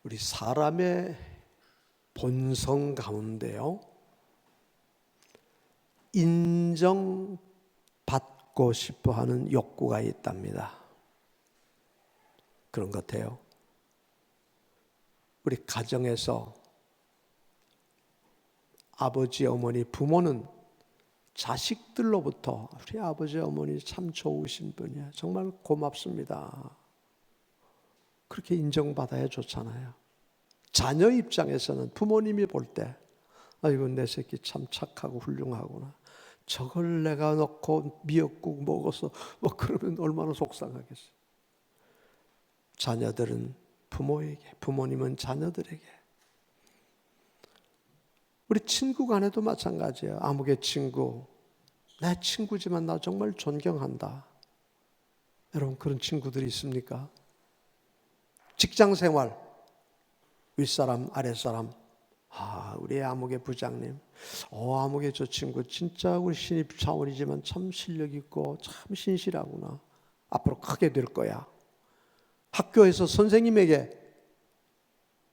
우리 사람의 본성 가운데요, 인정받고 싶어 하는 욕구가 있답니다. 그런 것 같아요. 우리 가정에서 아버지, 어머니, 부모는 자식들로부터 우리 아버지, 어머니 참 좋으신 분이야, 정말 고맙습니다, 그렇게 인정받아야 좋잖아요. 자녀 입장에서는 부모님이 볼 때 아이고 내 새끼 참 착하고 훌륭하구나, 저걸 내가 넣고 미역국 먹어서 뭐 그러면 얼마나 속상하겠어요. 자녀들은 부모에게, 부모님은 자녀들에게. 우리 친구 간에도 마찬가지예요. 아무개 친구, 내 친구지만 나 정말 존경한다. 여러분 그런 친구들이 있습니까? 직장생활, 윗사람, 아랫사람, 우리 아무개 부장님, 아무개 저 친구 진짜 우리 신입 사원이지만 참 실력 있고 참 신실하구나, 앞으로 크게 될 거야. 학교에서 선생님에게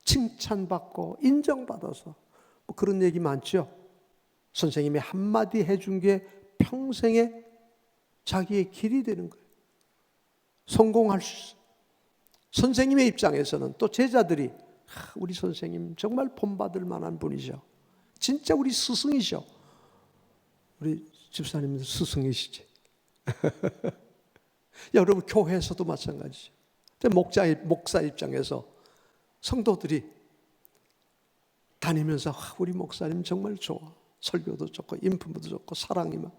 칭찬받고 인정받아서 뭐 그런 얘기 많죠. 선생님이 한마디 해준 게 평생의 자기의 길이 되는 거예요. 성공할 수 있어요. 선생님의 입장에서는 또 제자들이 우리 선생님 정말 본받을 만한 분이죠, 진짜 우리 스승이죠. 우리 집사님도 스승이시지. 여러분 교회에서도 마찬가지죠. 목사 입장에서 성도들이 다니면서 우리 목사님 정말 좋아, 설교도 좋고 인품도 좋고 사랑이 막,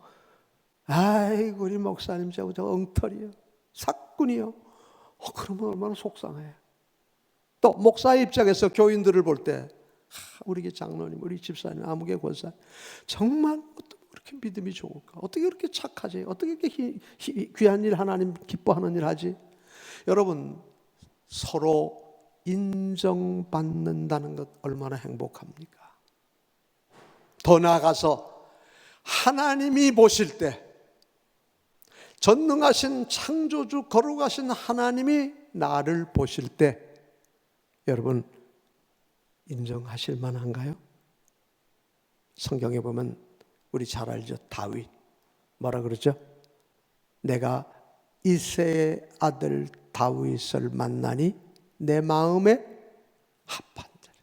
아이고 우리 목사님 저 엉터리요, 사꾼이요. 그러면 얼마나 속상해. 또 목사의 입장에서 교인들을 볼 때 우리 장로님, 우리 집사님, 아무개 권사 정말 어떻게 그렇게 믿음이 좋을까, 어떻게 그렇게 착하지, 어떻게 이렇게 귀한 일, 하나님 기뻐하는 일 하지. 여러분 서로 인정받는다는 것 얼마나 행복합니까? 더 나아가서 하나님이 보실 때, 전능하신 창조주 거룩하신 하나님이 나를 보실 때 여러분 인정하실 만한가요? 성경에 보면 우리 잘 알죠. 다윗 뭐라 그러죠? 내가 이새의 아들 다윗을 만나니 내 마음에 합한 자라.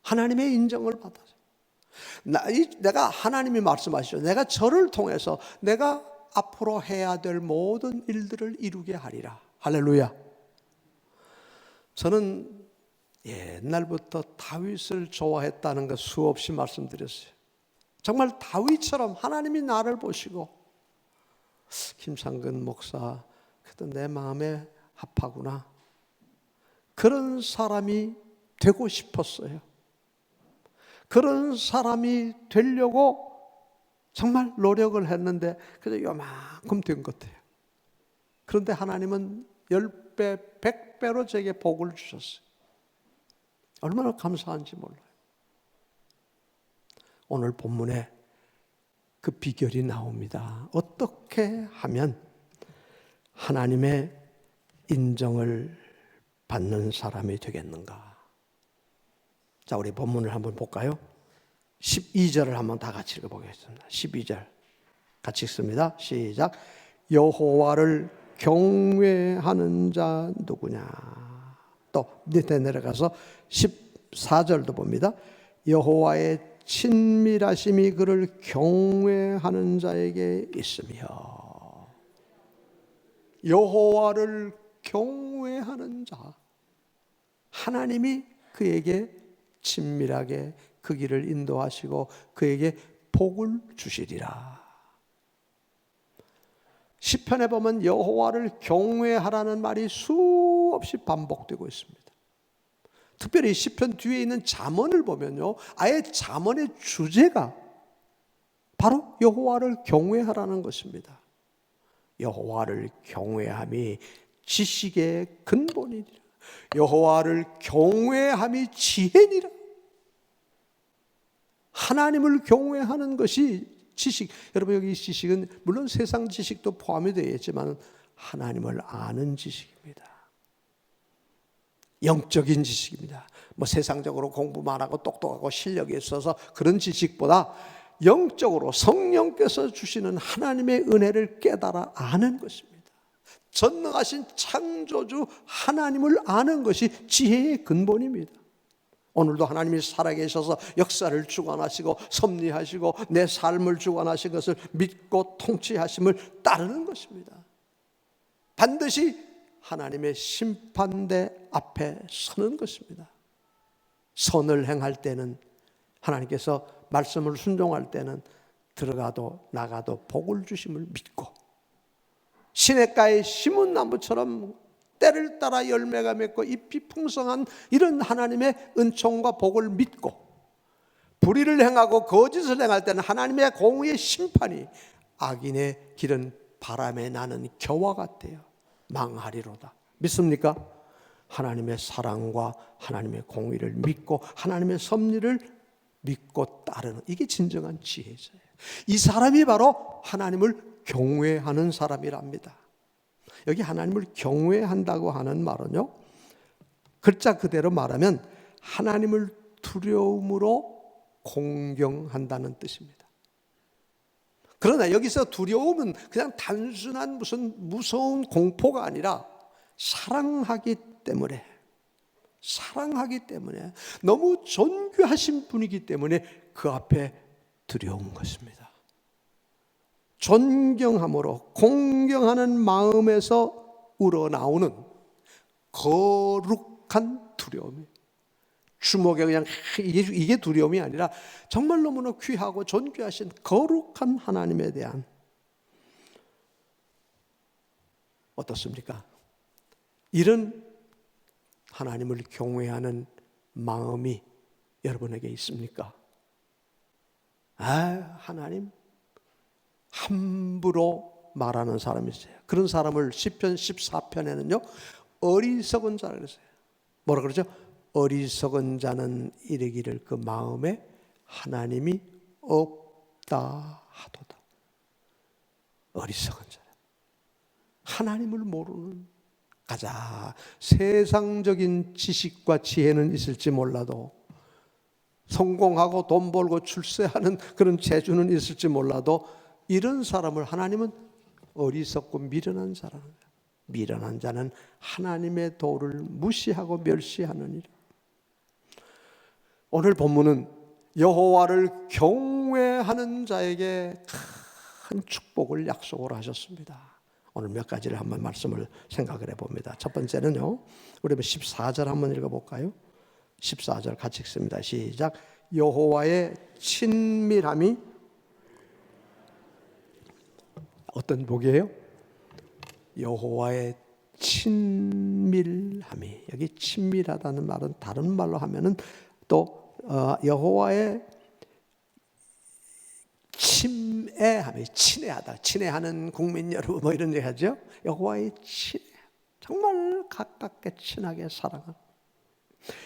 하나님의 인정을 받아서 내가, 하나님이 말씀하시죠, 내가 저를 통해서 내가 앞으로 해야 될 모든 일들을 이루게 하리라. 할렐루야. 저는 옛날부터 다윗을 좋아했다는 거 수없이 말씀드렸어요. 정말 다윗처럼 하나님이 나를 보시고 김상근 목사 그래도 내 마음에 합하구나, 그런 사람이 되고 싶었어요. 그런 사람이 되려고 정말 노력을 했는데 그래서 요만큼 된 것 같아요. 그런데 하나님은 10배, 100배로 제게 복을 주셨어요. 얼마나 감사한지 몰라요. 오늘 본문에 그 비결이 나옵니다. 어떻게 하면 하나님의 인정을 받는 사람이 되겠는가? 자, 우리 본문을 한번 볼까요? 12절을 한번 다 같이 읽어보겠습니다. 12절 같이 읽습니다. 시작. 여호와를 경외하는 자 누구냐? 또 밑에 내려가서 14절도 봅니다. 여호와의 친밀하심이 그를 경외하는 자에게 있으며. 여호와를 경외하는 자, 하나님이 그에게 친밀하게 그 길을 인도하시고 그에게 복을 주시리라. 시편에 보면 여호와를 경외하라는 말이 수없이 반복되고 있습니다. 특별히 시편 뒤에 있는 잠언을 보면요, 아예 잠언의 주제가 바로 여호와를 경외하라는 것입니다. 여호와를 경외함이 지식의 근본이니라. 여호와를 경외함이 지혜니라. 하나님을 경외하는 것이 지식. 여러분 여기 지식은 물론 세상 지식도 포함이 되어 있지만 하나님을 아는 지식입니다. 영적인 지식입니다. 뭐 세상적으로 공부만 하고 똑똑하고 실력이 있어서 그런 지식보다 영적으로 성령께서 주시는 하나님의 은혜를 깨달아 아는 것입니다. 전능하신 창조주 하나님을 아는 것이 지혜의 근본입니다. 오늘도 하나님이 살아계셔서 역사를 주관하시고 섭리하시고 내 삶을 주관하신 것을 믿고 통치하심을 따르는 것입니다. 반드시 하나님의 심판대 앞에 서는 것입니다. 선을 행할 때는, 하나님께서 말씀을 순종할 때는 들어가도 나가도 복을 주심을 믿고, 시냇가에 심은 나무처럼 때를 따라 열매가 맺고 잎이 풍성한 이런 하나님의 은총과 복을 믿고, 불의를 행하고 거짓을 행할 때는 하나님의 공의의 심판이 악인의 길은 바람에 나는 겨와 같아요. 망하리로다. 믿습니까? 하나님의 사랑과 하나님의 공의를 믿고 하나님의 섭리를 믿고 따르는, 이게 진정한 지혜자예요. 이 사람이 바로 하나님을 경외하는 사람이랍니다. 여기 하나님을 경외한다고 하는 말은요, 글자 그대로 말하면 하나님을 두려움으로 공경한다는 뜻입니다. 그러나 여기서 두려움은 그냥 단순한 무슨 무서운 공포가 아니라 사랑하기 때문에 너무 존귀하신 분이기 때문에 그 앞에 두려운 것입니다. 존경함으로 공경하는 마음에서 우러나오는 거룩한 두려움이, 주먹에 그냥 이게 두려움이 아니라 정말 너무나 귀하고 존귀하신 거룩한 하나님에 대한, 어떻습니까? 이런 하나님을 경외하는 마음이 여러분에게 있습니까? 하나님 함부로 말하는 사람이 있어요. 그런 사람을 시편 14편에는요 어리석은 자라 그랬어요. 뭐라 그러죠? 어리석은 자는 이르기를 그 마음에 하나님이 없다 하도다. 어리석은 자, 하나님을 모르는, 가자 세상적인 지식과 지혜는 있을지 몰라도, 성공하고 돈 벌고 출세하는 그런 재주는 있을지 몰라도, 이런 사람을 하나님은 어리석고 미련한 자라는 거예요. 미련한 자는 하나님의 도를 무시하고 멸시하느니라. 오늘 본문은 여호와를 경외하는 자에게 큰 축복을 약속을 하셨습니다. 오늘 몇 가지를 한번 말씀을 생각을 해봅니다. 첫 번째는요, 우리 14절 한번 읽어볼까요? 14절 같이 읽습니다. 시작. 여호와의 친밀함이 어떤 복이에요? 여호와의 친밀함이, 여기 친밀하다는 말은 다른 말로 하면은 또 여호와의 친애함이, 친애하다, 친애하는 국민 여러분 뭐 이런 얘기 하죠. 여호와의 친애, 정말 가깝게 친하게 사랑하는,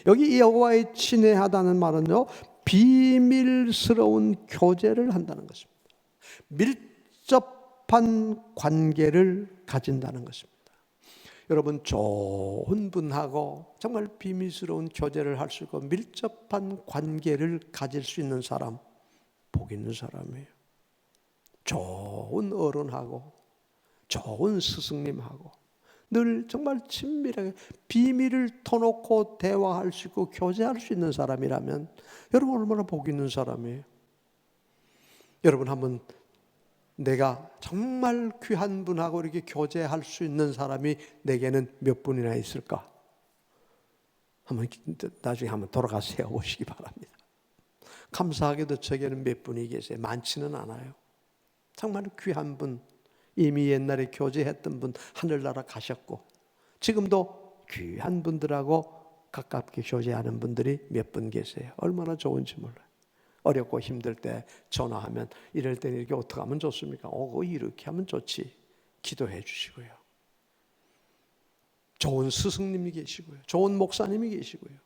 여기 이 여호와의 친애하다는 말은요 비밀스러운 교제를 한다는 것입니다. 밀접한 관계를 가진다는 것입니다. 여러분, 좋은 분하고 정말 비밀스러운 교제를 할 수 있고 밀접한 관계를 가질 수 있는 사람, 복 있는 사람이에요. 좋은 어른하고 좋은 스승님하고 늘 정말 친밀하게 비밀을 터놓고 대화할 수 있고 교제할 수 있는 사람이라면 여러분 얼마나 복 있는 사람이에요. 여러분 한번 내가 정말 귀한 분하고 이렇게 교제할 수 있는 사람이 내게는 몇 분이나 있을까? 한번 나중에 한번 돌아가서 세어보시기 바랍니다. 감사하게도 저에게는 몇 분이 계세요. 많지는 않아요. 정말 귀한 분, 이미 옛날에 교제했던 분 하늘나라 가셨고 지금도 귀한 분들하고 가깝게 교제하는 분들이 몇 분 계세요. 얼마나 좋은지 몰라요. 어렵고 힘들 때 전화하면 이럴 때는 이렇게 어떻게 하면 좋습니까? 이렇게 하면 좋지. 기도해 주시고요. 좋은 스승님이 계시고요. 좋은 목사님이 계시고요.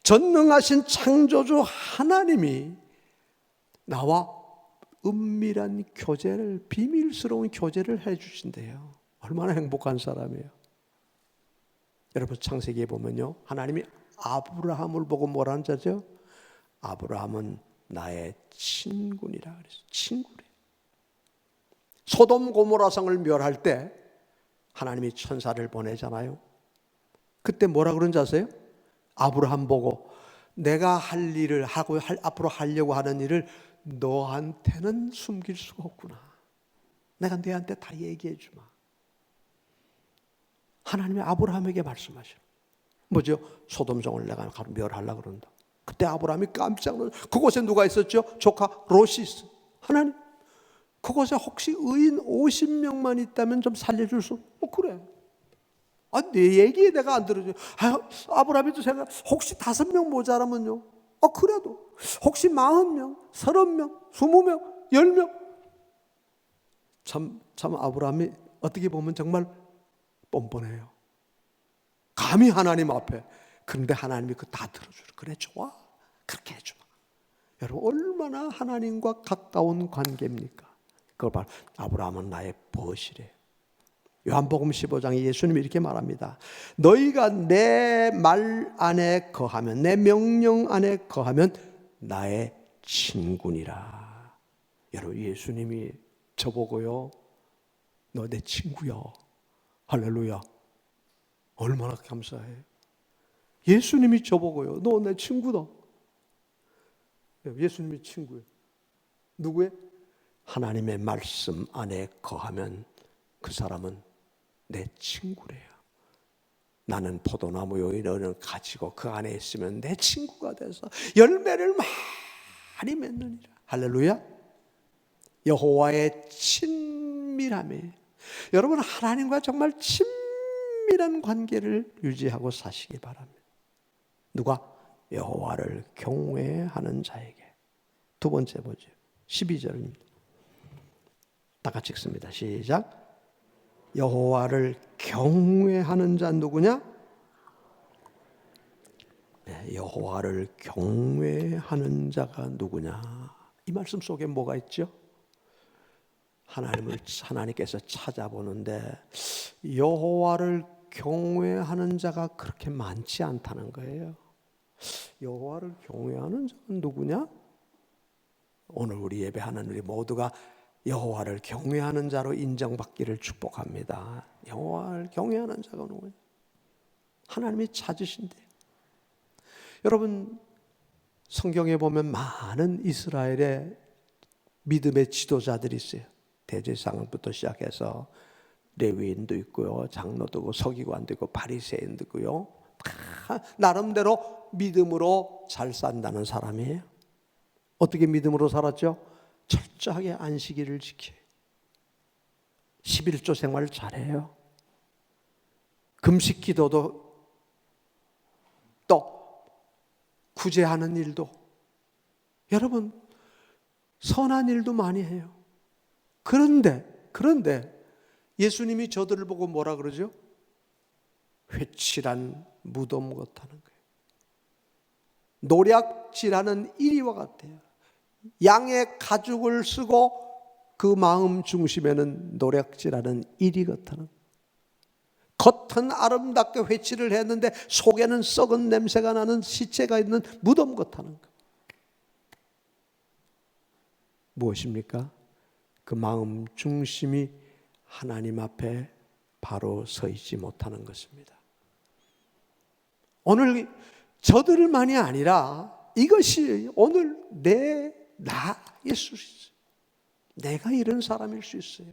전능하신 창조주 하나님이 나와 은밀한 교제를, 비밀스러운 교제를 해 주신대요. 얼마나 행복한 사람이에요. 여러분 창세기에 보면요, 하나님이 아브라함을 보고 뭐라는 자죠? 아브라함은 나의 친구니라 그랬어요. 친구래. 소돔 고모라 성을 멸할 때 하나님이 천사를 보내잖아요. 그때 뭐라 그런지 아세요? 아브라함 보고 내가 할 일을 하고 앞으로 하려고 하는 일을 너한테는 숨길 수가 없구나. 내가 너한테 다 얘기해 주마. 하나님이 아브라함에게 말씀하셔. 뭐죠? 소돔성을 내가 멸하려고 그런다. 그때 아브라함이 깜짝 놀랐어요. 그곳에 누가 있었죠? 조카 롯이 있어. 하나님, 그곳에 혹시 의인 50명만 있다면 좀 살려줄 수? 그래. 내 얘기에 내가 안 들어줘. 아브라함이도 생각, 혹시 5명 모자라면요? 그래도 혹시 40명, 30명, 20명, 10명. 참 아브라함이 어떻게 보면 정말 뻔뻔해요. 감히 하나님 앞에. 그런데 하나님이 그거 다 들어주려. 그래, 좋아. 그렇게 해줘. 여러분, 얼마나 하나님과 가까운 관계입니까? 그걸 봐. 아브라함은 나의 벗이래. 요한복음 15장에 예수님이 이렇게 말합니다. 너희가 내 말 안에 거하면, 내 명령 안에 거하면 나의 친구니라. 여러분, 예수님이 저보고요, 너 내 친구야. 할렐루야. 얼마나 감사해. 예수님이 저보고요, 너 내 친구다. 예수님이 친구예요. 누구의? 하나님의 말씀 안에 거하면 그 사람은 내 친구래요. 나는 포도나무요, 너는 가지고 그 안에 있으면 내 친구가 돼서 열매를 많이 맺느니라. 할렐루야. 여호와의 친밀함이, 여러분 하나님과 정말 친밀한 관계를 유지하고 사시기 바랍니다. 누가? 여호와를 경외하는 자에게. 두 번째 보죠. 12절입니다. 다 같이 읽습니다. 시작. 여호와를 경외하는 자 누구냐? 네, 여호와를 경외하는 자가 누구냐? 이 말씀 속에 뭐가 있죠? 하나님께서 찾아보는데 여호와를 경외하는 자가 그렇게 많지 않다는 거예요. 여호와를 경외하는 자가 누구냐? 오늘 우리 예배하는 우리 모두가 여호와를 경외하는 자로 인정받기를 축복합니다. 여호와를 경외하는 자가 누구냐? 하나님이 찾으신대요. 여러분, 성경에 보면 많은 이스라엘의 믿음의 지도자들이 있어요. 대제사장부터 시작해서 레위인도 있고요, 장로도 있고, 서기관도 있고, 바리새인도 있고요. 다 나름대로 믿음으로 잘 산다는 사람이에요. 어떻게 믿음으로 살았죠? 철저하게 안식일을 지켜요. 11조 생활을 잘해요. 금식 기도도, 또 구제하는 일도, 여러분 선한 일도 많이 해요. 그런데 예수님이 저들을 보고 뭐라 그러죠? 회칠한 무덤 같다는 거예요. 노략질하는 이리와 같아요. 양의 가죽을 쓰고 그 마음 중심에는 노략질하는 이리 같다는 거예요. 겉은 아름답게 회칠을 했는데 속에는 썩은 냄새가 나는 시체가 있는 무덤 같다는 거예요. 무엇입니까? 그 마음 중심이 하나님 앞에 바로 서 있지 못하는 것입니다. 오늘 저들만이 아니라 이것이 오늘 나일 수 있어요. 내가 이런 사람일 수 있어요.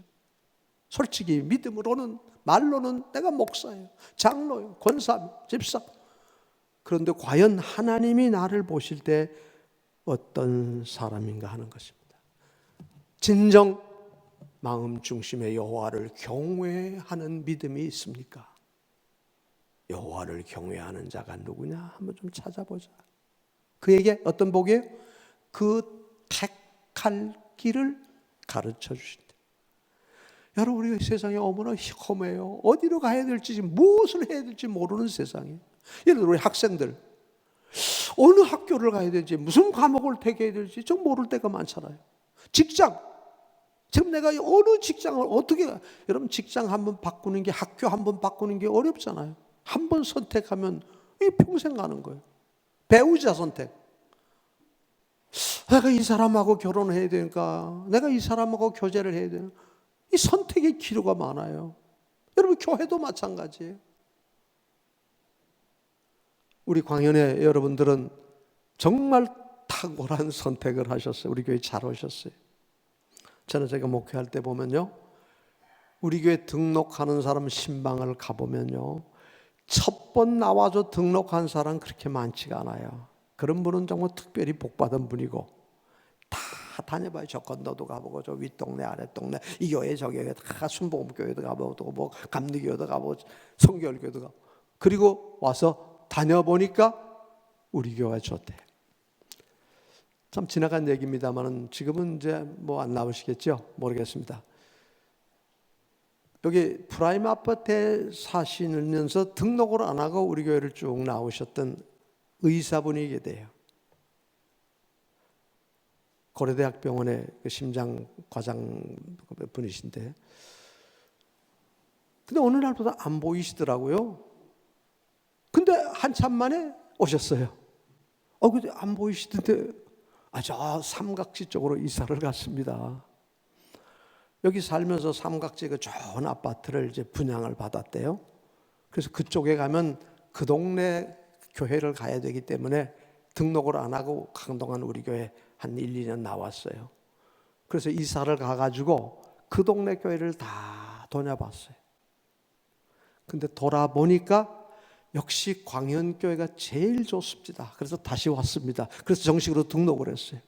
솔직히 믿음으로는, 말로는 내가 목사예요, 장로예요, 권사예요, 집사. 그런데 과연 하나님이 나를 보실 때 어떤 사람인가 하는 것입니다. 진정 마음 중심에 여호와를 경외하는 믿음이 있습니까? 여호와를 경외하는 자가 누구냐? 한번 좀 찾아보자. 그에게 어떤 복이에요? 그 택할 길을 가르쳐 주신다. 여러분, 우리가 세상에 어머나 험해요. 어디로 가야 될지, 무엇을 해야 될지 모르는 세상이에요. 예를 들어 우리 학생들, 어느 학교를 가야 될지, 무슨 과목을 택해야 될지 좀 모를 때가 많잖아요. 직장, 지금 내가 어느 직장을 어떻게, 여러분 직장 한번 바꾸는 게, 학교 한번 바꾸는 게 어렵잖아요. 한 번 선택하면 이 평생 가는 거예요. 배우자 선택. 내가 이 사람하고 결혼해야 되니까, 내가 이 사람하고 교제를 해야 되는, 이 선택의 기로가 많아요. 여러분, 교회도 마찬가지예요. 우리 광연의 여러분들은 정말 탁월한 선택을 하셨어요. 우리 교회 잘 오셨어요. 저는 제가 목회할 때 보면요, 우리 교회 등록하는 사람 신방을 가보면요, 첫 번 나와서 등록한 사람 그렇게 많지가 않아요. 그런 분은 정말 특별히 복받은 분이고, 다 다녀봐요. 저 건너도 가보고, 저 윗동네 아랫동네, 이 교회 저 교회 다 순복음교회도 가보고, 뭐 감리교회도 가보고, 성결교회도 가보고, 그리고 와서 다녀보니까 우리 교회가 좋대. 참 지나간 얘기입니다만 지금은 이제 뭐 안 나오시겠죠? 모르겠습니다. 여기 프라임 아파트에 사시면서 등록을 안 하고 우리 교회를 쭉 나오셨던 의사분이 계세요. 고려대학병원의 심장 과장 분이신데, 근데 어느 날보다 안 보이시더라고요. 근데 한참 만에 오셨어요. 근데 안 보이시던데, 저 삼각지 쪽으로 이사를 갔습니다. 여기 살면서 삼각지 그 좋은 아파트를 이제 분양을 받았대요. 그래서 그쪽에 가면 그 동네 교회를 가야 되기 때문에 등록을 안 하고 한동안 우리 교회 한 1, 2년 나왔어요. 그래서 이사를 가가지고 그 동네 교회를 다 돌아봤어요. 근데 돌아보니까 역시 광연교회가 제일 좋습니다. 그래서 다시 왔습니다. 그래서 정식으로 등록을 했어요.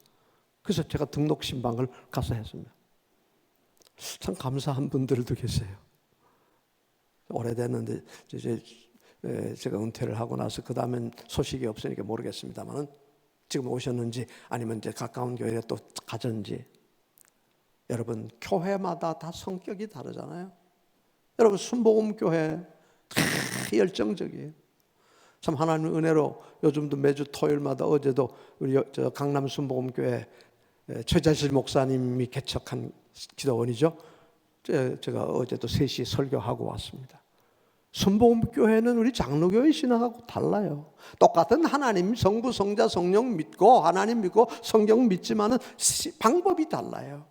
그래서 제가 등록 신방을 가서 했습니다. 참 감사한 분들도 계세요. 오래됐는데 이제 제가 은퇴를 하고 나서 그 다음엔 소식이 없으니까 모르겠습니다만 지금 오셨는지 아니면 이제 가까운 교회에 또 가졌는지. 여러분, 교회마다 다 성격이 다르잖아요. 여러분, 순복음교회 열정적이에요. 참 하나님 은혜로 요즘도 매주 토요일마다, 어제도 우리 저 강남 순복음교회 최자실 목사님이 개척한 기도원이죠. 제가 어제도 3시에 설교하고 왔습니다. 순복음교회는 우리 장로교회 신앙하고 달라요. 똑같은 하나님, 성부, 성자, 성령 믿고 하나님 믿고 성경 믿지만은 방법이 달라요.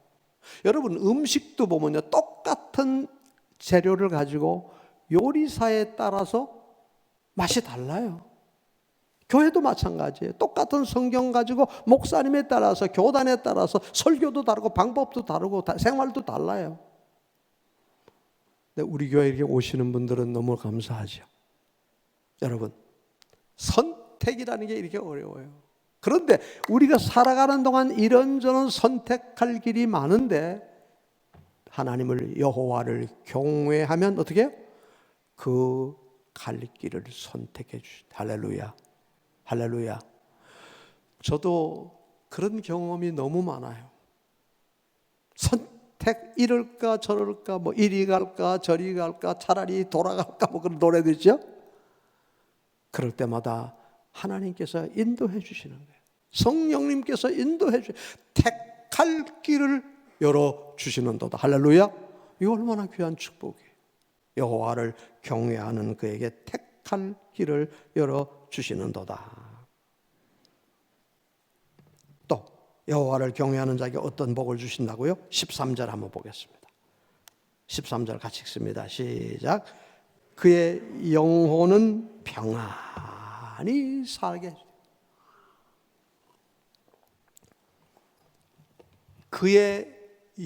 여러분, 음식도 보면요, 똑같은 재료를 가지고 요리사에 따라서 맛이 달라요. 교회도 마찬가지예요. 똑같은 성경 가지고 목사님에 따라서, 교단에 따라서 설교도 다르고 방법도 다르고 생활도 달라요. 근데 우리 교회에 이렇게 오시는 분들은 너무 감사하죠. 여러분, 선택이라는 게 이렇게 어려워요. 그런데 우리가 살아가는 동안 이런저런 선택할 길이 많은데 하나님을, 여호와를 경외하면 어떻게 해요? 그 갈 길을 선택해 주신. 할렐루야, 할렐루야. 저도 그런 경험이 너무 많아요. 선택, 이럴까 저럴까, 뭐 이리 갈까 저리 갈까, 차라리 돌아갈까, 뭐 그런 노래도 있죠. 그럴 때마다 하나님께서 인도해 주시는 거예요. 성령님께서 인도해 주시는, 택할 길을 열어주시는도다. 할렐루야. 이거 얼마나 귀한 축복이에요. 여호와를 경외하는 그에게 택할 길을 열어주시는도다. 또 여호와를 경외하는 자에게 어떤 복을 주신다고요? 13절 한번 보겠습니다. 13절 같이 읽습니다. 시작. 그의 영혼은 평안히 살게 해주세요. 그의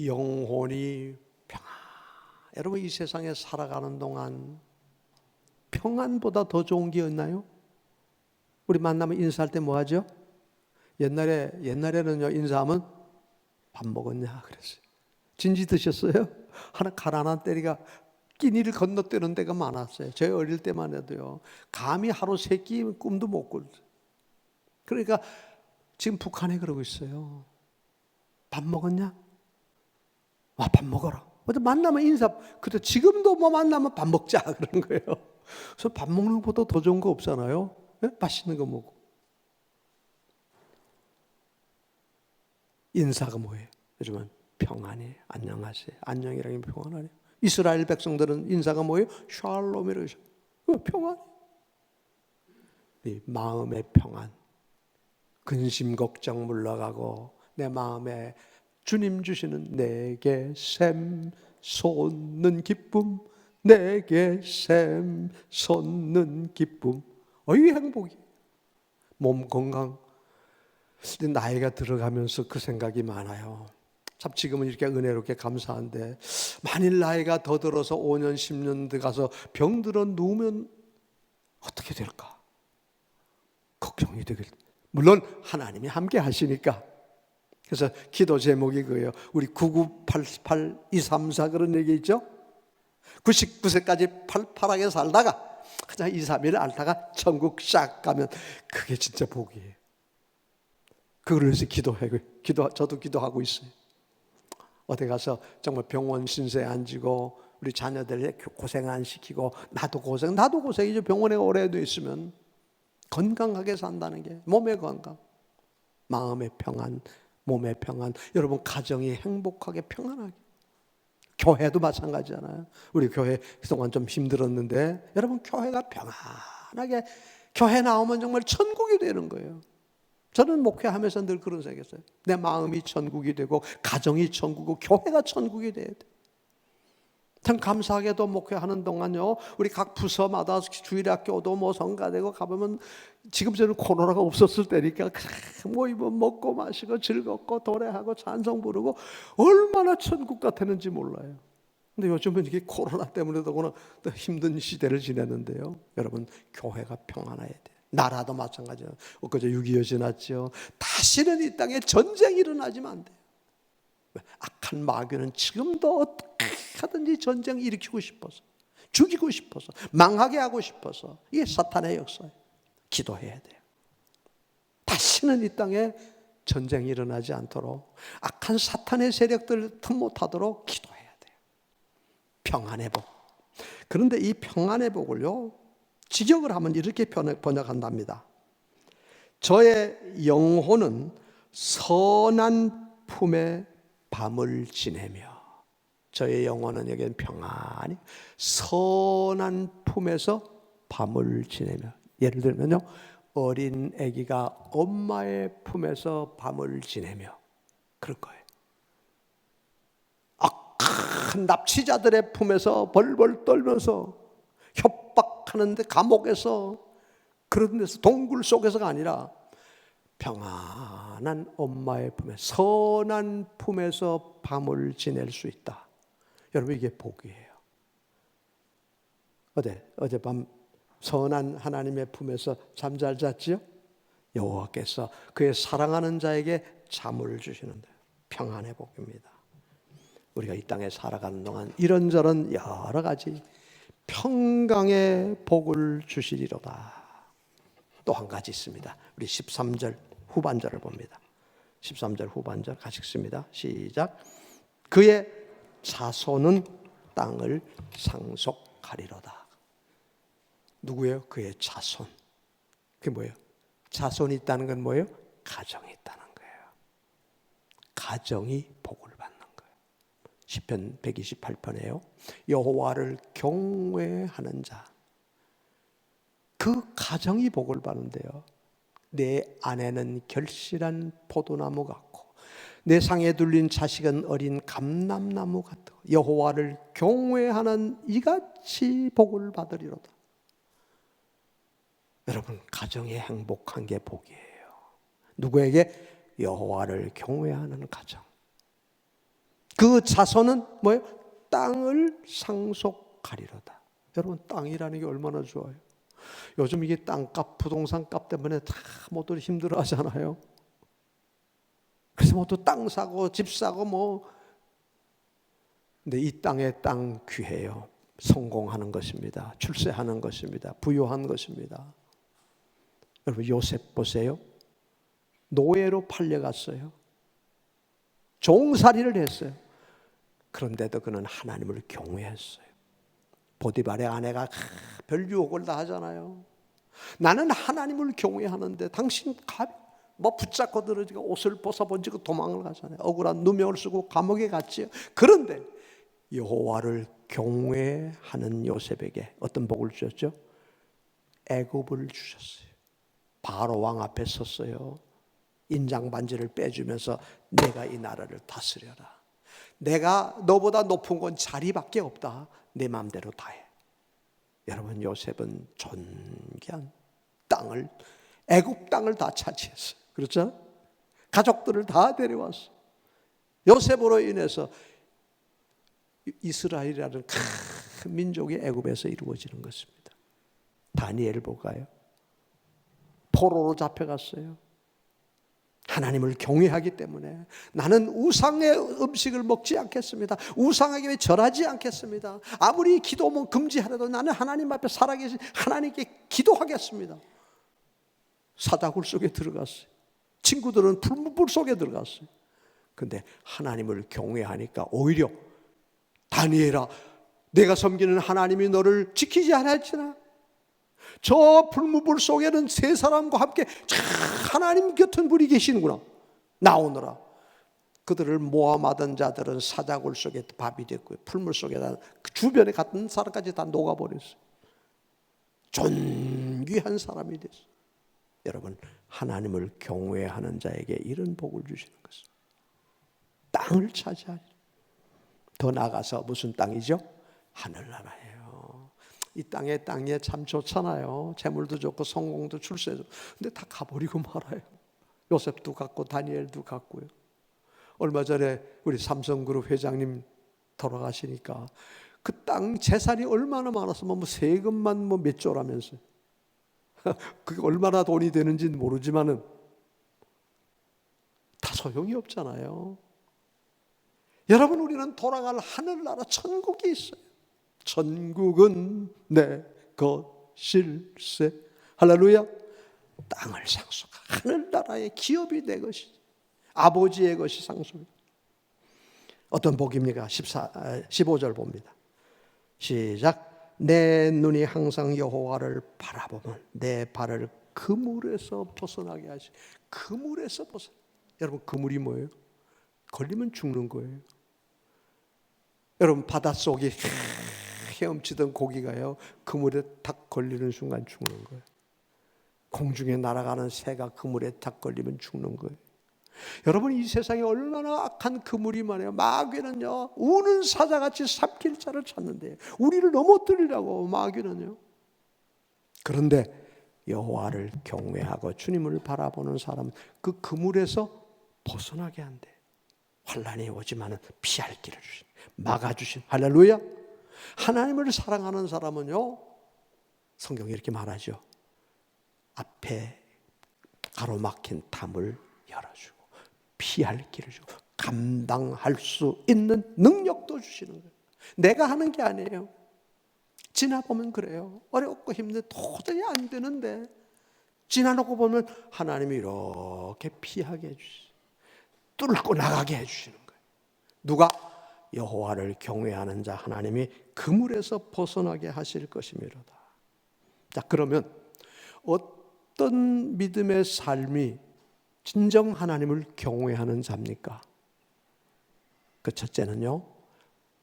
영혼이 평안. 여러분, 이 세상에 살아가는 동안 평안보다 더 좋은 게 있나요? 우리 만나면 인사할 때 뭐 하죠? 옛날에는요, 인사하면 밥 먹었냐 그랬어요. 진지 드셨어요? 하나 가난한 때리가 끼니를 건너뛰는 때가 많았어요. 저희 어릴 때만 해도요, 감히 하루 3끼 꿈도 못 꿀. 그러니까 지금 북한에 그러고 있어요. 밥 먹었냐? 와, 밥 먹어라. 어제 만나면 인사. 근데 지금도 뭐 만나면 밥 먹자 그러는 거예요. 그래서 밥 먹는 것보다 더 좋은 거 없잖아요. 네? 맛있는 거 먹고. 인사가 뭐예요? 요즘은 평안이에요. 안녕하세요. 안녕이라는 게 평안 아니에요. 이스라엘 백성들은 인사가 뭐예요? 샬롬이라고. 평안. 이 마음의 평안, 근심 걱정 물러가고 내 마음에 주님 주시는 내게 샘 솟는 기쁨, 내게 샘 솟는 기쁨. 어이 행복이. 몸 건강. 나이가 들어가면서 그 생각이 많아요. 참 지금은 이렇게 은혜롭게 감사한데 만일 나이가 더 들어서 5년 10년 들어가서 병들어 누우면 어떻게 될까? 걱정이 되길. 물론 하나님이 함께 하시니까. 그래서 기도 제목이 그예요. 우리 9988 234 그런 얘기 있죠? 99세까지 팔팔하게 살다가 그냥 2, 3일 앓다가 천국 싹 가면 그게 진짜 복이에요. 그걸 위해서 저도 기도하고 있어요. 어디 가서 정말 병원 신세 안 지고 우리 자녀들 고생 안 시키고 나도 고생이죠. 병원에 오래도 있으면 건강하게 산다는 게 몸의 건강, 마음의 평안, 몸의 평안, 여러분 가정이 행복하게 평안하게. 교회도 마찬가지잖아요. 우리 교회 그동안 좀 힘들었는데 여러분 교회가 평안하게 교회 나오면 정말 천국이 되는 거예요. 저는 목회하면서 늘 그런 생각했어요. 내 마음이 천국이 되고 가정이 천국이고 교회가 천국이 돼야 돼. 참 감사하게도 목회하는 동안요, 우리 각 부서마다 주일학교도 뭐 성가되고 가보면 지금 저는 코로나가 없었을 때니까 모이면 먹고 마시고 즐겁고 노래하고 찬송 부르고 얼마나 천국 같았는지 몰라요. 근데 요즘은 이게 코로나 때문에도 더 힘든 시대를 지내는데요. 여러분 교회가 평안해야 돼요. 나라도 마찬가지예요. 엊그제 6.25 지났죠. 다시는 이 땅에 전쟁이 일어나지면 안 돼요. 악한 마귀는 지금도 어떻게 하든지 전쟁 일으키고 싶어서, 죽이고 싶어서, 망하게 하고 싶어서. 이게 사탄의 역사예요. 기도해야 돼요. 다시는 이 땅에 전쟁이 일어나지 않도록, 악한 사탄의 세력들 틈 못하도록 기도해야 돼요. 평안의 복. 그런데 이 평안의 복을요, 직역을 하면 이렇게 번역한답니다. 저의 영혼은 선한 품에 밤을 지내며, 저의 영혼은 여기는 평안히 선한 품에서 밤을 지내며. 예를 들면요, 어린 아기가 엄마의 품에서 밤을 지내며 그럴 거예요. 악한 납치자들의 품에서 벌벌 떨면서 협박하는데 감옥에서 그런 데서 동굴 속에서가 아니라 평안한 엄마의 품에, 선한 품에서 밤을 지낼 수 있다. 여러분 이게 복이에요. 어젯밤 선한 하나님의 품에서 잠 잘 잤지요? 여호와께서 그의 사랑하는 자에게 잠을 주시는데 평안의 복입니다. 우리가 이 땅에 살아가는 동안 이런저런 여러 가지 평강의 복을 주시리로다. 또 한 가지 있습니다. 우리 13절 후반절을 봅니다. 13절 후반절 같이 읽습니다. 시작. 그의 자손은 땅을 상속하리로다. 누구예요? 그의 자손. 그게 뭐예요? 자손이 있다는 건 뭐예요? 가정이 있다는 거예요. 가정이 복을 받는 거예요. 시편 128편에요. 여호와를 경외하는 자, 그 가정이 복을 받는데요. 내 아내는 결실한 포도나무 같고 내 상에 둘린 자식은 어린 감람나무 같고 여호와를 경외하는 이같이 복을 받으리로다. 여러분 가정이 행복한 게 복이에요. 누구에게? 여호와를 경외하는 가정. 그 자손은 뭐예요? 땅을 상속하리로다. 여러분 땅이라는 게 얼마나 좋아요. 요즘 이게 땅값, 부동산값 때문에 다 모두 힘들어 하잖아요. 그래서 모두 땅 사고 집 사고 뭐. 근데 이 땅의 땅 귀해요. 성공하는 것입니다. 출세하는 것입니다. 부유한 것입니다. 여러분 요셉 보세요. 노예로 팔려갔어요. 종살이를 했어요. 그런데도 그는 하나님을 경외했어요. 보디발의 아내가 별 유혹을 다 하잖아요. 나는 하나님을 경외하는데 당신 뭐 붙잡고 들어지고 옷을 벗어번지고 도망을 가잖아요. 억울한 누명을 쓰고 감옥에 갔지요. 그런데 여호와를 경외하는 요셉에게 어떤 복을 주셨죠? 애굽을 주셨어요. 바로 왕 앞에 섰어요. 인장 반지를 빼주면서 내가 이 나라를 다스려라. 내가 너보다 높은 건 자리밖에 없다. 내 마음대로 다 해. 여러분, 요셉은 존귀한 땅을, 애굽 땅을 다 차지했어요. 그렇죠? 가족들을 다 데려왔어. 요셉으로 인해서 이스라엘이라는 큰 민족이 애굽에서 이루어지는 것입니다. 다니엘 볼까요? 포로로 잡혀갔어요. 하나님을 경외하기 때문에 나는 우상의 음식을 먹지 않겠습니다. 우상에게 절하지 않겠습니다. 아무리 기도면 금지하려도 나는 하나님 앞에 살아계신 하나님께 기도하겠습니다. 사자굴 속에 들어갔어요. 친구들은 불 속에 들어갔어요. 근데 하나님을 경외하니까 오히려 다니엘아, 내가 섬기는 하나님이 너를 지키지 않았지나 저 불무불 속에는 세 사람과 함께 하나님 같은 분이 계시는구나. 나오너라. 그들을 모함하던 자들은 사자굴 속에 밥이 됐고요. 풀물 속에다 그 주변에 갔던 사람까지 다 녹아버렸어요. 존귀한 사람이 됐어요. 여러분, 하나님을 경외하는 자에게 이런 복을 주시는 것입니다. 땅을 차지하죠. 더 나아가서 무슨 땅이죠? 하늘나라예요. 이 땅에 참 좋잖아요. 재물도 좋고 성공도 출세도. 근데 다 가버리고 말아요. 요셉도 갔고 다니엘도 갔고요. 얼마 전에 우리 삼성그룹 회장님 돌아가시니까 그 땅 재산이 얼마나 많았으면 뭐 세금만 뭐 몇 조라면서요. 그게 얼마나 돈이 되는지는 모르지만은 다 소용이 없잖아요. 여러분, 우리는 돌아갈 하늘나라 천국이 있어요. 천국은 내 것일세. 할렐루야. 땅을 상속하 하늘나라의 기업이 내 것이지, 아버지의 것이 상속이다. 어떤 복입니까? 15절 봅니다. 시작. 내 눈이 항상 여호와를 바라보면 내 발을 그물에서 벗어나게 하시. 그물에서 벗어. 여러분, 그물이 뭐예요? 걸리면 죽는 거예요. 여러분, 바닷속에 헤엄치던 고기가요, 그물에 탁 걸리는 순간 죽는 거예요. 공중에 날아가는 새가 그물에 탁 걸리면 죽는 거예요. 여러분, 이 세상에 얼마나 악한 그물이 많아요. 마귀는요, 우는 사자같이 삼킬 자를 찾는데 우리를 넘어뜨리려고 마귀는요. 그런데 여호와를 경외하고 주님을 바라보는 사람은 그 그물에서 벗어나게 한대. 환난이 오지만은 피할 길을 주신, 막아주신. 할렐루야. 하나님을 사랑하는 사람은요, 성경이 이렇게 말하죠. 앞에 가로막힌 담을 열어주고 피할 길을 주고 감당할 수 있는 능력도 주시는 거예요. 내가 하는 게 아니에요. 지나보면 그래요. 어렵고 힘든데 도저히 안 되는데 지나놓고 보면 하나님이 이렇게 피하게 해주시죠. 뚫고 나가게 해주시는 거예요. 누가? 여호와를 경외하는 자 하나님이 그물에서 벗어나게 하실 것이미로다. 자, 그러면 어떤 믿음의 삶이 진정 하나님을 경외하는 자입니까? 그 첫째는요,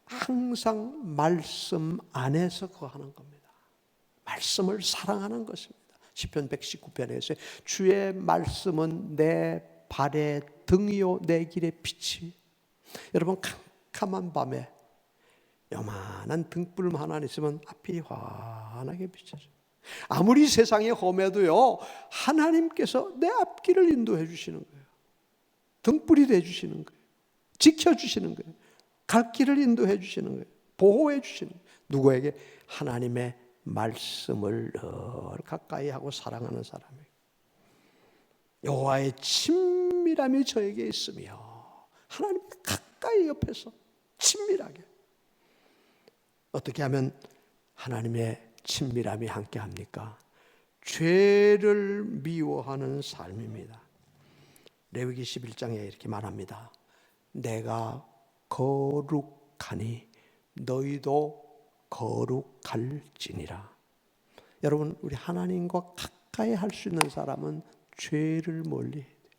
항상 말씀 안에서 거하는 겁니다. 말씀을 사랑하는 것입니다. 시편 119편에서 주의 말씀은 내 발의 등이요 내 길의 빛이. 여러분, 캄캄한 밤에 요만한 등불 하나 있으면 앞이 환하게 비춰져요. 아무리 세상이 험해도요, 하나님께서 내 앞길을 인도해 주시는 거예요. 등불이 돼 주시는 거예요. 지켜주시는 거예요. 갈 길을 인도해 주시는 거예요. 보호해 주시는 거예요. 누구에게? 하나님의 말씀을 늘 가까이 하고 사랑하는 사람이에요. 여호와의 친밀함이 저에게 있으며 하나님 가까이 옆에서 친밀하게. 어떻게 하면 하나님의 친밀함이 함께 합니까? 죄를 미워하는 삶입니다. 레위기 11장에 이렇게 말합니다. 내가 거룩하니 너희도 거룩할지니라. 여러분, 우리 하나님과 가까이 할 수 있는 사람은 죄를 멀리해야 돼요.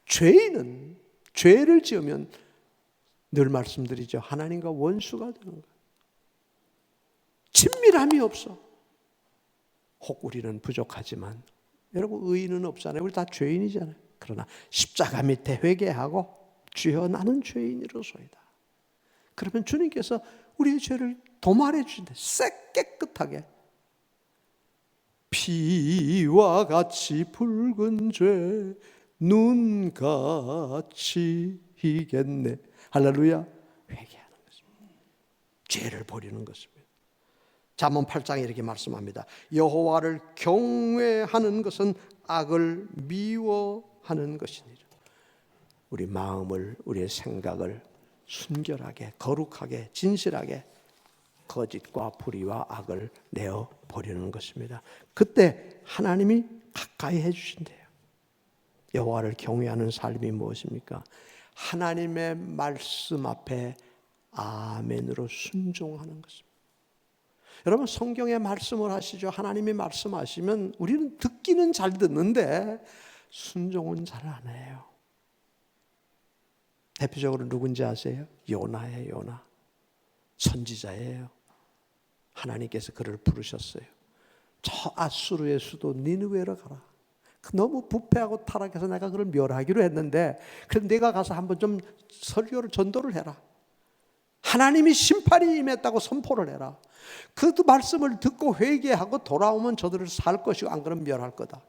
죄인은 죄를 지으면 늘 말씀드리죠. 하나님과 원수가 되는 거예요. 친밀함이 없어. 혹 우리는 부족하지만 여러분 의인은 없잖아요. 우리 다 죄인이잖아요. 그러나 십자가 밑에 회개하고 주여 나는 죄인이로소이다. 그러면 주님께서 우리의 죄를 도말해 주신대. 깨끗하게. 피와 같이 붉은 죄 눈같이 희겠네. 할렐루야. 회개하는 것입니다. 죄를 버리는 것입니다. 잠언 8장에 이렇게 말씀합니다. 여호와를 경외하는 것은 악을 미워하는 것이니라. 우리 마음을, 우리의 생각을 순결하게, 거룩하게, 진실하게 거짓과 불의와 악을 내어 버리는 것입니다. 그때 하나님이 가까이 해주신대요. 여호와를 경외하는 삶이 무엇입니까? 하나님의 말씀 앞에 아멘으로 순종하는 것입니다. 여러분 성경에 말씀을 하시죠. 하나님이 말씀하시면 우리는 듣기는 잘 듣는데 순종은 잘 안 해요. 대표적으로 누군지 아세요? 요나예요. 요나. 선지자예요. 하나님께서 그를 부르셨어요. 저 아수르의 수도 니느웨로 가라. 너무 부패하고 타락해서 내가 그를 멸하기로 했는데 그럼 내가 가서 한번 좀 설교를 전도를 해라. 하나님이 심판이 임했다고 선포를 해라. 그 말씀을 듣고 회개하고 돌아오면 저들을 살 것이고 안 그러면 멸할 거다.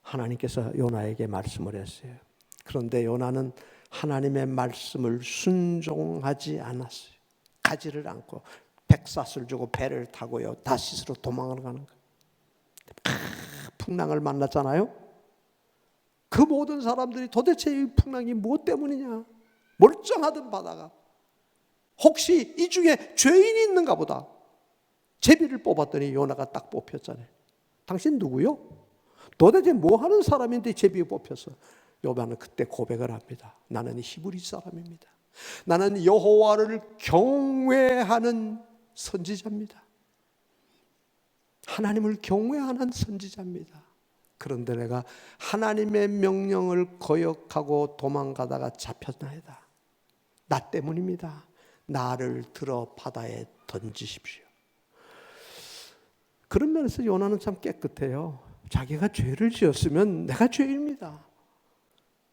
하나님께서 요나에게 말씀을 했어요. 그런데 요나는 하나님의 말씀을 순종하지 않았어요. 가지를 않고 백삿을 주고 배를 타고요 다시스로 도망을 가는 거예요. 풍랑을 만났잖아요. 그 모든 사람들이 도대체 이 풍랑이 무엇 때문이냐, 멀쩡하던 바다가 혹시 이 중에 죄인이 있는가 보다. 제비를 뽑았더니 요나가 딱 뽑혔잖아요. 당신 누구요? 도대체 뭐 하는 사람인데 제비에 뽑혔어? 요나는 그때 고백을 합니다. 나는 히브리 사람입니다. 나는 여호와를 경외하는 선지자입니다. 하나님을 경외하는 선지자입니다. 그런데 내가 하나님의 명령을 거역하고 도망가다가 잡혔나이다. 나 때문입니다. 나를 들어 바다에 던지십시오. 그런 면에서 요나는 참 깨끗해요. 자기가 죄를 지었으면 내가 죄입니다.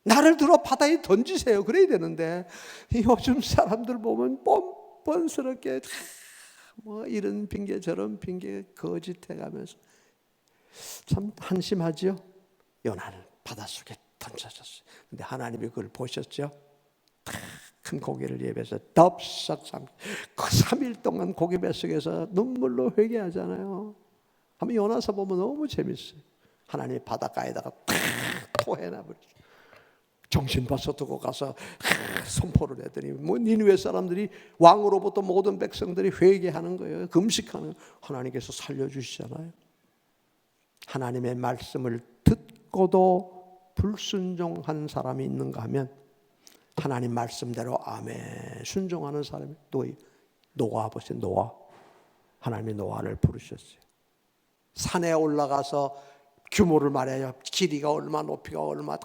나를 들어 바다에 던지세요. 그래야 되는데 요즘 사람들 보면 뻔뻔스럽게 뭐 이런 핑계 저런 핑계 거짓해가면서 참 한심하죠. 요나는 바닷속에 던져졌어요. 근데 하나님이 그걸 보셨죠. 큰 고기를 입에서 덥석 그 3일 동안 고기 뱃속에서 눈물로 회개하잖아요. 한번 요나서 보면 너무 재밌어요. 하나님이 바닷가에다가 토해놔버렸어요. 정신바쳐 두고 가서 선포를 했더니 뭐 니느웨 사람들이 왕으로부터 모든 백성들이 회개하는 거예요. 금식하는 거예요. 하나님께서 살려주시잖아요. 하나님의 말씀을 듣고도 불순종한 사람이 있는가 하면 하나님 말씀대로 아멘 순종하는 사람이 노아 보세요. 노아. 하나님이 노아를 부르셨어요. 산에 올라가서 규모를 말해요. 길이가 얼마, 높이가 얼마,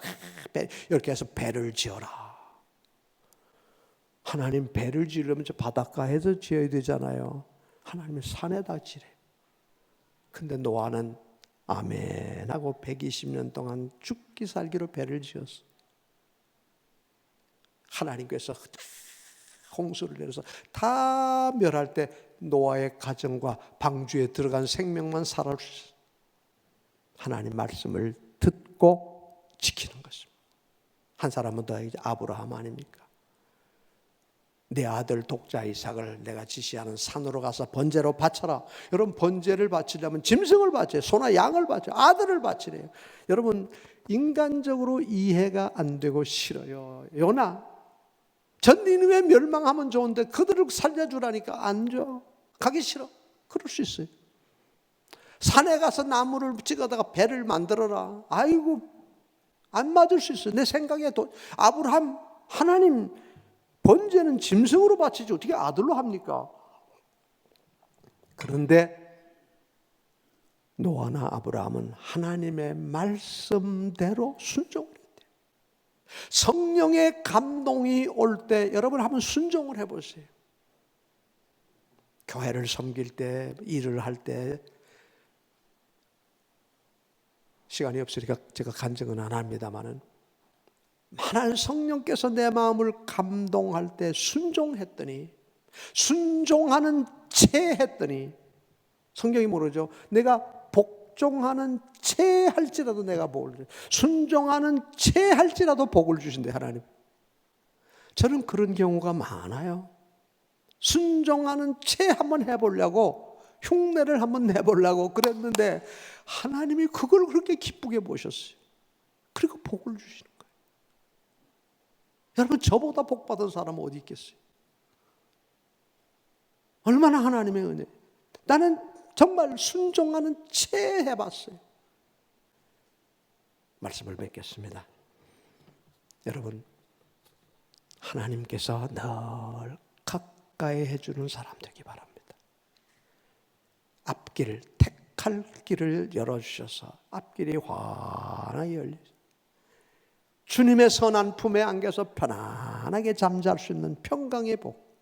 이렇게 해서 배를 지어라. 하나님 배를 지으려면 저 바닷가에서 지어야 되잖아요. 하나님은 산에다 지래. 근데 노아는 아멘 하고 120년 동안 죽기 살기로 배를 지었어. 하나님께서 홍수를 내려서 다 멸할 때 노아의 가정과 방주에 들어간 생명만 살아주셨어요. 하나님 말씀을 듣고 지키는 것입니다. 한 사람은 더 이제 아브라함 아닙니까? 내 아들 독자 이삭을 내가 지시하는 산으로 가서 번제로 바쳐라. 여러분 번제를 바치려면 짐승을 바쳐요. 소나 양을 바쳐요. 아들을 바치래요. 여러분 인간적으로 이해가 안 되고 싫어요. 요나 전 니느웨 멸망하면 좋은데 그들을 살려주라니까 안 줘. 가기 싫어. 그럴 수 있어요. 산에 가서 나무를 찍어다가 배를 만들어라. 아이고 안 맞을 수 있어요. 내 생각에 아브라함 하나님 번제는 짐승으로 바치지 어떻게 아들로 합니까? 그런데 노아나 아브라함은 하나님의 말씀대로 순종을 했대요. 성령의 감동이 올 때 여러분 한번 순종을 해보세요. 교회를 섬길 때 일을 할 때 시간이 없으니까 제가 간증은 안 합니다만은, 하나님 성령께서 내 마음을 감동할 때 순종했더니, 순종하는 채 했더니, 성경이 모르죠. 내가 복종하는 채 할지라도 내가 복을 주신다. 순종하는 채 할지라도 복을 주신대 하나님. 저는 그런 경우가 많아요. 순종하는 채 한번 해보려고, 흉내를 한번 내보려고 그랬는데 하나님이 그걸 그렇게 기쁘게 보셨어요. 그리고 복을 주시는 거예요. 여러분, 저보다 복 받은 사람은 어디 있겠어요? 얼마나 하나님의 은혜. 나는 정말 순종하는 채 해봤어요. 말씀을 맺겠습니다. 여러분, 하나님께서 늘 가까이 해주는 사람 되기 바랍니다. 앞길을, 택할 길을 열어주셔서 앞길이 환하게 열리죠. 주님의 선한 품에 안겨서 편안하게 잠잘 수 있는 평강의 복.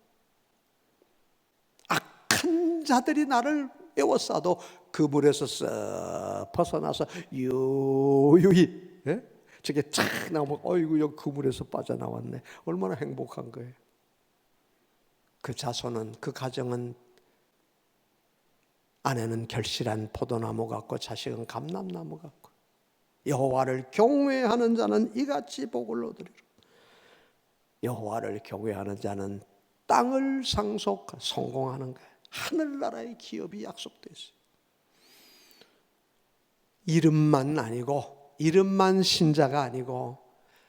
악한 자들이 나를 에워싸도 그 물에서 쓱 벗어나서 유유히, 예? 저게 착 나오면 어이구, 여기 그 물에서 빠져나왔네. 얼마나 행복한 거예요. 그 자손은, 그 가정은, 아내는 결실한 포도나무 같고 자식은 감람나무 같고, 여호와를 경외하는 자는 이같이 복을 얻으리라. 여호와를 경외하는 자는 땅을 성공하는 거예요. 하늘나라의 기업이 약속되어 있어요. 이름만 아니고, 이름만 신자가 아니고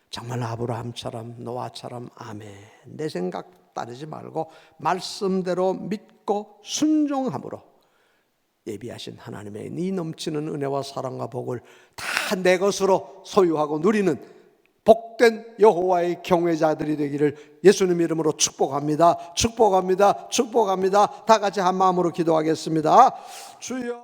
정말 아브라함처럼, 노아처럼 아멘, 내 생각 따르지 말고 말씀대로 믿고 순종함으로 예비하신 하나님의 이 넘치는 은혜와 사랑과 복을 다 내 것으로 소유하고 누리는 복된 여호와의 경외자들이 되기를 예수님 이름으로 축복합니다. 축복합니다. 축복합니다. 다 같이 한 마음으로 기도하겠습니다. 주여.